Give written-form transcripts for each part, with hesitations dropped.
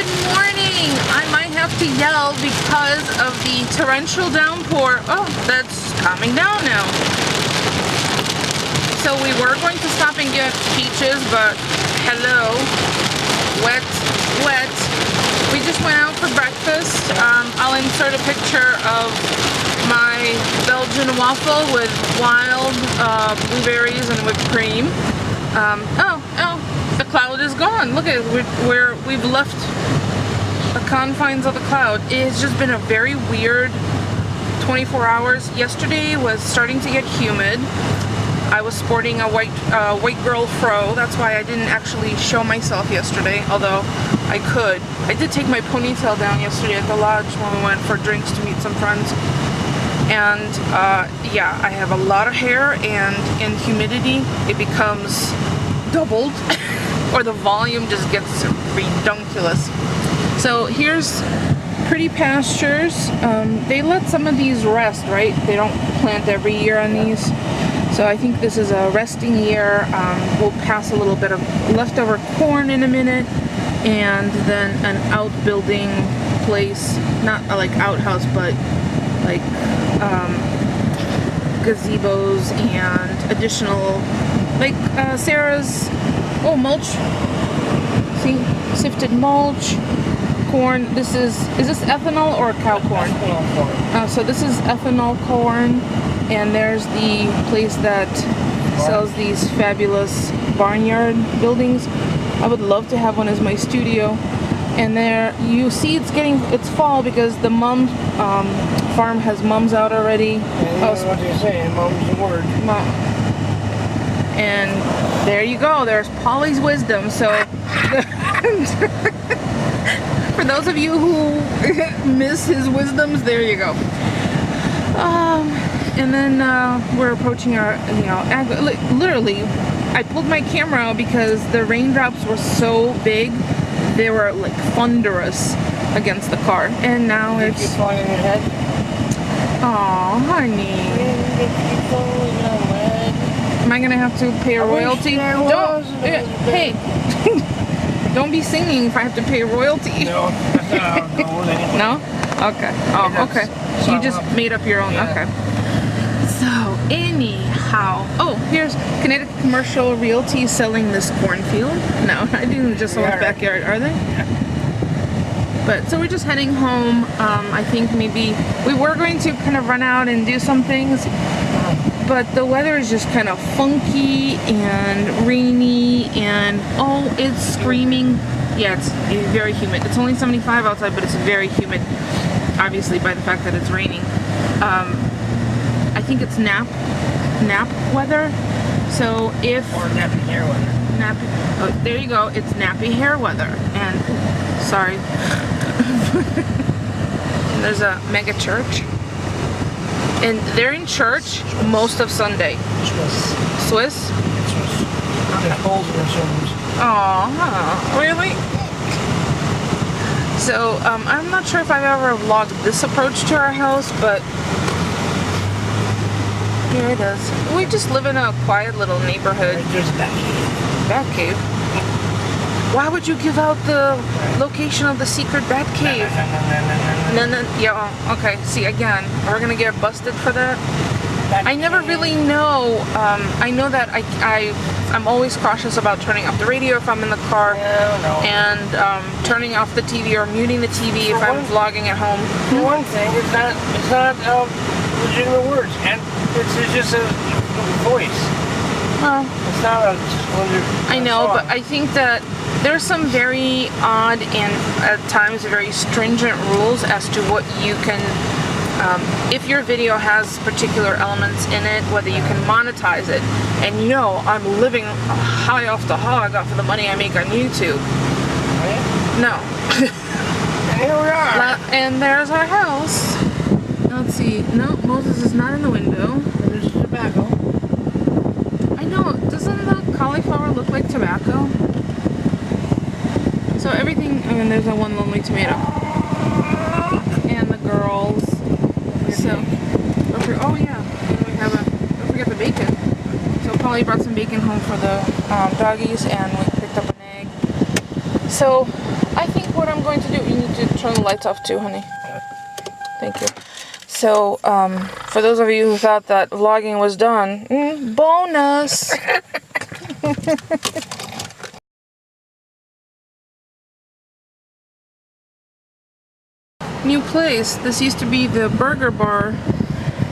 Good morning! I might have to yell because of the torrential downpour. Oh, that's calming down now. So we were going to stop and get peaches, but hello, wet. We just went out for breakfast. I'll insert a picture of my Belgian waffle with wild blueberries and whipped cream. The cloud is gone. Look at it. We've left the confines of the cloud. It's just been a very weird 24 hours. Yesterday was starting to get humid. I was sporting a white girl fro. That's why I didn't actually show myself yesterday, although I could. I did take my ponytail down yesterday at the lodge when we went for drinks to meet some friends. And yeah, I have a lot of hair, and in humidity it becomes doubled or the volume just gets redunculous. So here's pretty pastures. They let some of these rest, right? They don't plant every year on these. So I think this is a resting year. We'll pass a little bit of leftover corn in a minute, and then an outbuilding place, not like outhouse, but like gazebos and additional, like Sarah's, mulch. See, sifted mulch, corn. This is this ethanol or cow corn? Ethanol corn. So this is ethanol corn, and there's the place that sells these fabulous barnyard buildings. I would love to have one as my studio. And there you see it's fall because the mum farm has mums out already. Yeah, what you're saying, mum's the word. And there you go, there's Polly's wisdom. So for those of you who miss his wisdoms, there you go. And then we're approaching our, literally I pulled my camera out because the raindrops were so big. They were like thunderous against the car, and now it's. You falling in your head? Aw, honey. Am I gonna have to pay a royalty? Don't. Hey, don't be singing if I have to pay a royalty. No, that's not how it goes anyway. No? Okay. Oh, okay. You just made up your own. Yeah. Okay. So anyhow, here's Connecticut Commercial Realty selling this cornfield. No, I didn't just sold the backyard, are they? Yeah. But so we're just heading home. I think maybe we were going to kind of run out and do some things, but the weather is just kind of funky and rainy, and it's screaming. Yeah, it's very humid. It's only 75 outside, but it's very humid, obviously by the fact that it's raining. I think it's nap weather. So or nappy hair weather. There you go. It's nappy hair weather. And sorry. And there's a mega church, and they're in church most of Sunday. Swiss. Oh, really? So I'm not sure if I've ever vlogged this approach to our house, but here it is. We just live in a quiet little neighborhood. There's a bat cave. Why would you give out the location of the secret bat cave? Yeah, okay. See, again, we're gonna get busted for that. I never really know. I know that I'm always cautious about turning off the radio if I'm in the car, and turning off the TV or muting the TV if I'm vlogging at home. For one thing, it's not legitimate words, and it's just a voice. Well, it's not a. I know, but I think that there's some very odd and at times very stringent rules as to what you can. If your video has particular elements in it, whether you can monetize it. And I'm living high off the hog off of the money I make on YouTube. No. Here we are. And there's our house. Let's see. No, Moses is not in the window. There's tobacco. I know. Doesn't the cauliflower look like tobacco? So everything. I mean, there's a one lonely tomato. And the girls. So, oh yeah, we have don't forget the bacon. So Polly brought some bacon home for the doggies, and we picked up an egg. So I think what I'm going to do. You need to turn the lights off too, honey. Thank you. So, for those of you who thought that vlogging was done, bonus! New place. This used to be the burger bar.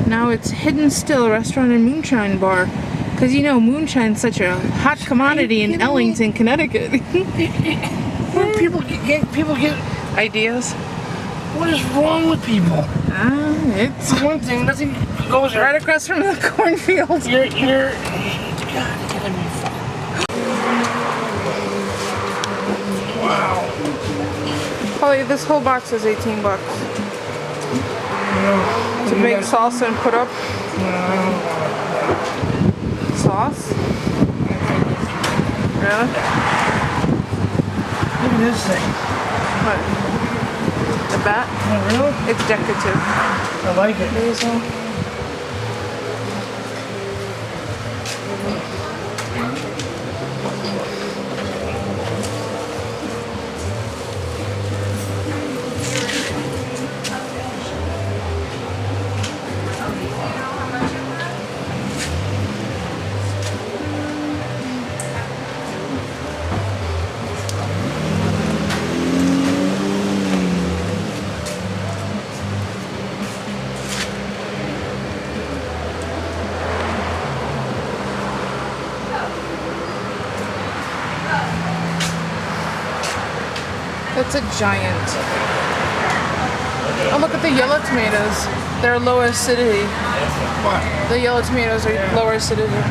Now it's Hidden Still Restaurant and Moonshine Bar. Because you know, moonshine's such a hot commodity in Ellington, Connecticut. People get Ideas? What is wrong with people? It's one thing, nothing goes right across from the cornfield. You're God, you're gonna be fun. Wow. Probably this whole box is $18. To make salsa and put up. Sauce? Really? Look at this thing. What? The bat? Oh, really? It's decorative. I like it. Basil. That's a giant. Oh, look at the yellow tomatoes. They're low acidity. What? The yellow tomatoes are lower acidity.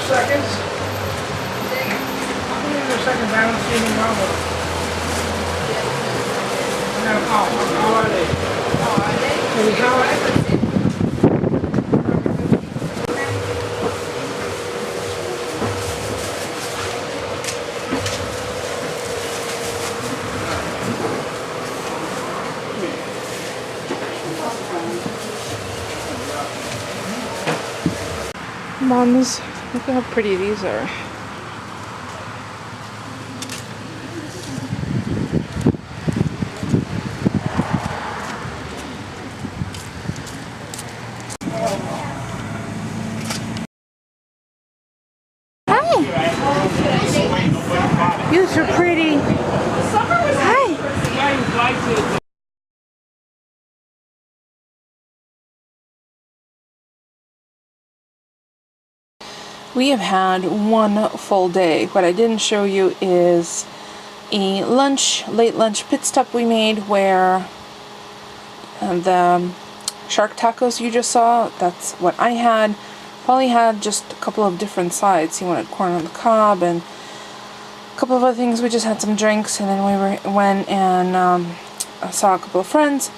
Seconds. How many seconds? I don't see anything wrong with it. No, how are they? How are they? Moms, look at how pretty these are. Hi! You're so pretty. Hi! We have had one full day. What I didn't show you is a late lunch pit stop we made where the shark tacos you just saw, that's what I had. Polly had just a couple of different sides. He wanted corn on the cob and a couple of other things. We just had some drinks and then we went and saw a couple of friends.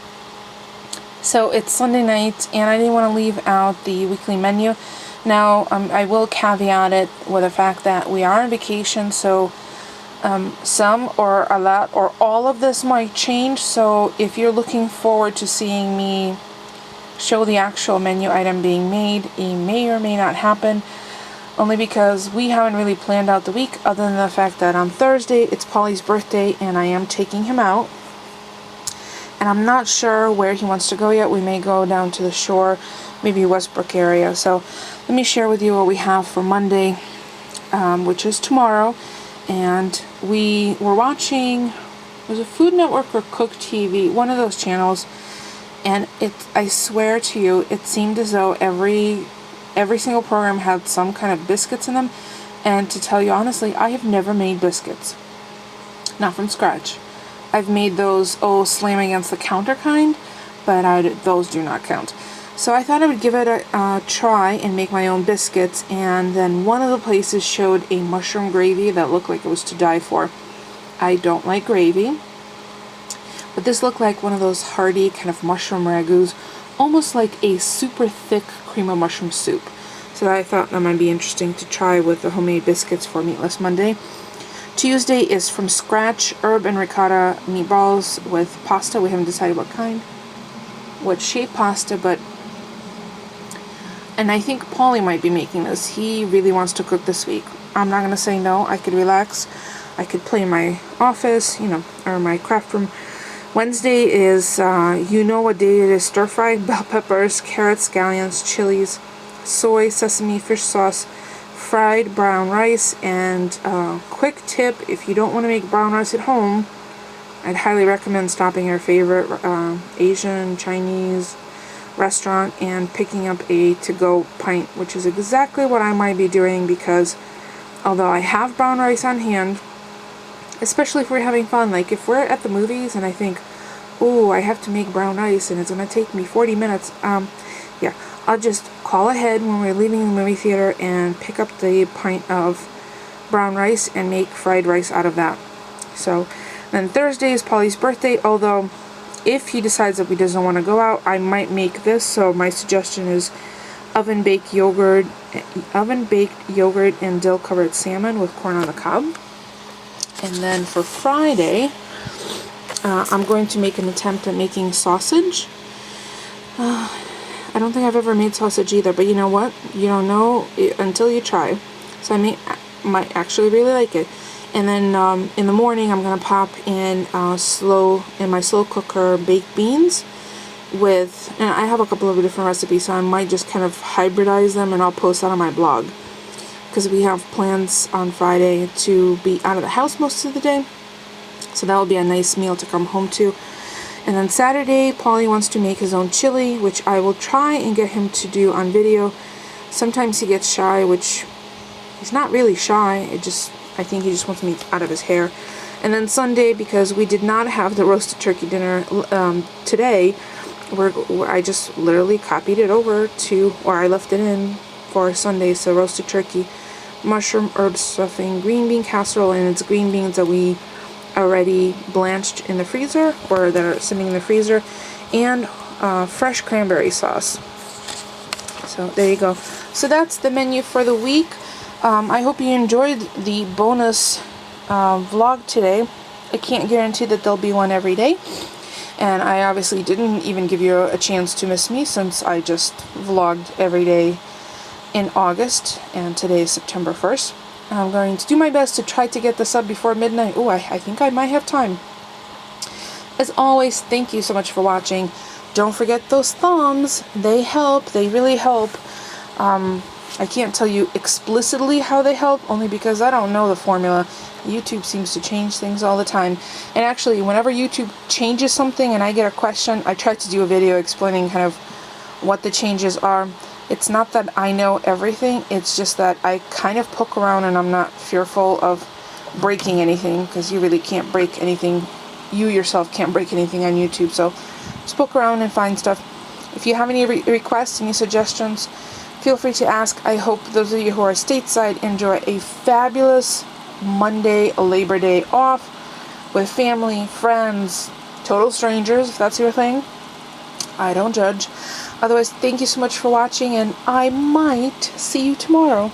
So it's Sunday night and I didn't want to leave out the weekly menu. Now, I will caveat it with the fact that we are on vacation, so some or a lot or all of this might change. So if you're looking forward to seeing me show the actual menu item being made, it may or may not happen, only because we haven't really planned out the week other than the fact that on Thursday it's Polly's birthday and I am taking him out. And I'm not sure where he wants to go yet. We may go down to the shore, maybe Westbrook area. So let me share with you what we have for Monday, which is tomorrow. And we were watching, was it Food Network or Cook TV? One of those channels. And I swear to you, it seemed as though every single program had some kind of biscuits in them. And to tell you honestly, I have never made biscuits. not from scratch. I've made those, slam against the counter kind, but those do not count. So I thought I would give it a try and make my own biscuits, and then one of the places showed a mushroom gravy that looked like it was to die for. I don't like gravy, but this looked like one of those hearty kind of mushroom ragouts, almost like a super thick cream of mushroom soup. So I thought that might be interesting to try with the homemade biscuits for Meatless Monday. Tuesday is from scratch herb and ricotta meatballs with pasta. We haven't decided what shape pasta, and I think Paulie might be making this. He really wants to cook this week. I'm not going to say no. I could relax. I could play in my office, or my craft room. Wednesday is, you know what day it is, stir-fried bell peppers, carrots, scallions, chilies, soy, sesame, fish sauce, fried brown rice, and quick tip, if you don't want to make brown rice at home, I'd highly recommend stopping your favorite Asian, Chinese restaurant and picking up a to-go pint, which is exactly what I might be doing, because although I have brown rice on hand, especially if we're having fun, like if we're at the movies and I think, I have to make brown rice and it's going to take me 40 minutes, yeah, I'll just call ahead when we're leaving the movie theater and pick up the pint of brown rice and make fried rice out of that. So then Thursday is Polly's birthday, although if he decides that he doesn't want to go out, I might make this. So my suggestion is oven-baked yogurt and dill-covered salmon with corn on the cob. And then for Friday, I'm going to make an attempt at making sausage. I don't think I've ever made sausage either, but you know what? You don't know until you try. So I might actually really like it. And then in the morning, I'm gonna pop in my slow cooker baked beans and I have a couple of different recipes, so I might just kind of hybridize them, and I'll post that on my blog, because we have plans on Friday to be out of the house most of the day, so that will be a nice meal to come home to. And then Saturday, Paulie wants to make his own chili, which I will try and get him to do on video. Sometimes he gets shy, which he's not really shy, I think he just wants me out of his hair. And then Sunday, because we did not have the roasted turkey dinner today, I just literally copied it over or I left it in for Sunday. So roasted turkey, mushroom, herb stuffing, green bean casserole, and it's green beans that we already blanched in the freezer, or that are sitting in the freezer, and fresh cranberry sauce. So there you go. So that's the menu for the week. I hope you enjoyed the bonus vlog today. I can't guarantee that there'll be one every day, and I obviously didn't even give you a chance to miss me, since I just vlogged every day in August, and today is September 1st. I'm going to do my best to try to get this up before midnight. I think I might have time. As always, thank you so much for watching. Don't forget those thumbs. They help. They really help. I can't tell you explicitly how they help, only because I don't know the formula. YouTube seems to change things all the time. And actually, whenever YouTube changes something and I get a question, I try to do a video explaining kind of what the changes are. It's not that I know everything, it's just that I kind of poke around, and I'm not fearful of breaking anything, because you really can't break anything. You yourself can't break anything on YouTube, so just poke around and find stuff. If you have any requests, any suggestions, feel free to ask. I hope those of you who are stateside enjoy a fabulous Monday, Labor Day off with family, friends, total strangers, if that's your thing. I don't judge. Otherwise, thank you so much for watching, and I might see you tomorrow.